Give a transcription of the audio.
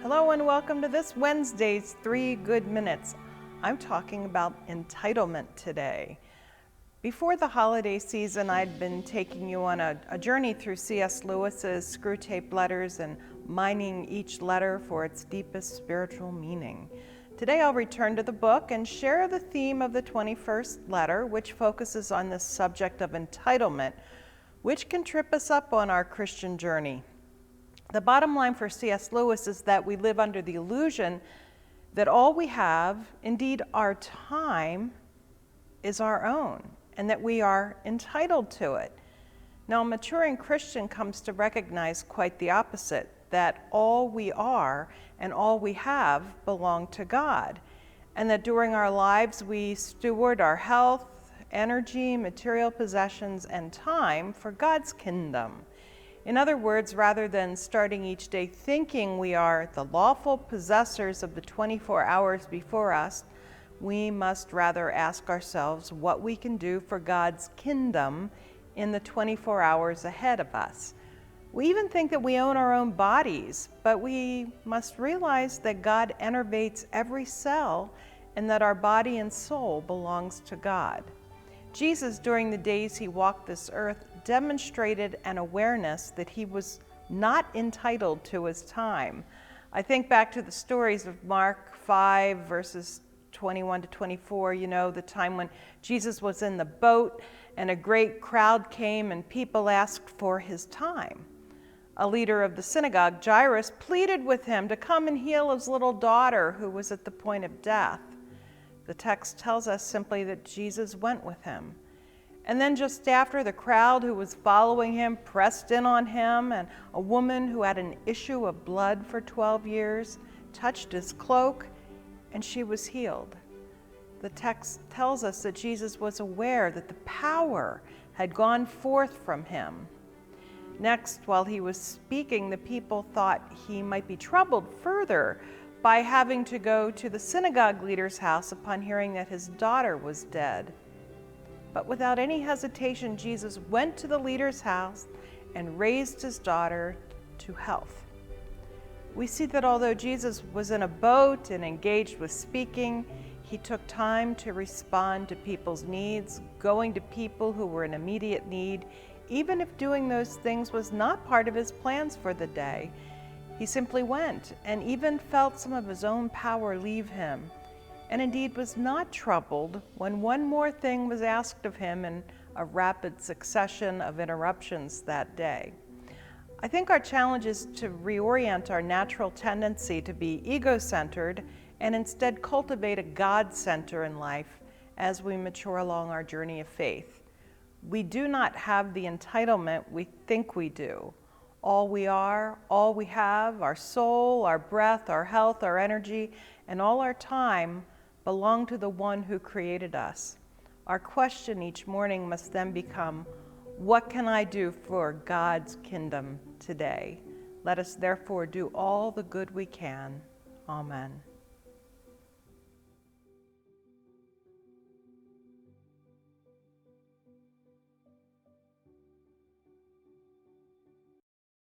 Hello and welcome to this Wednesday's 3 Good Minutes. I'm talking about entitlement today. Before the holiday season, I'd been taking you on a journey through C.S. Lewis's Screwtape Letters and mining each letter for its deepest spiritual meaning. Today I'll return to the book and share the theme of the 21st letter, which focuses on the subject of entitlement, which can trip us up on our Christian journey. The bottom line for C.S. Lewis is that we live under the illusion that all we have, indeed our time, is our own, and that we are entitled to it. Now, a maturing Christian comes to recognize quite the opposite, that all we are and all we have belong to God, and that during our lives we steward our health, energy, material possessions, and time for God's kingdom. In other words, rather than starting each day thinking we are the lawful possessors of the 24 hours before us, we must rather ask ourselves what we can do for God's kingdom in the 24 hours ahead of us. We even think that we own our own bodies, but we must realize that God enervates every cell and that our body and soul belongs to God. Jesus, during the days he walked this earth, demonstrated an awareness that he was not entitled to his time. I think back to the stories of Mark 5, verses 21 to 24, the time when Jesus was in the boat and a great crowd came and people asked for his time. A leader of the synagogue, Jairus, pleaded with him to come and heal his little daughter who was at the point of death. The text tells us simply that Jesus went with him. And then just after, the crowd who was following him pressed in on him, and a woman who had an issue of blood for 12 years touched his cloak, and she was healed. The text tells us that Jesus was aware that the power had gone forth from him. Next, while he was speaking, the people thought he might be troubled further by having to go to the synagogue leader's house upon hearing that his daughter was dead. But without any hesitation, Jesus went to the leader's house and raised his daughter to health. We see that although Jesus was in a boat and engaged with speaking, he took time to respond to people's needs, going to people who were in immediate need, even if doing those things was not part of his plans for the day. He simply went and even felt some of his own power leave him, and indeed was not troubled when one more thing was asked of him in a rapid succession of interruptions that day. I think our challenge is to reorient our natural tendency to be ego-centered and instead cultivate a God center in life as we mature along our journey of faith. We do not have the entitlement we think we do. All we are, all we have, our soul, our breath, our health, our energy, and all our time belong to the one who created us. Our question each morning must then become, what can I do for God's kingdom today? Let us therefore do all the good we can. Amen.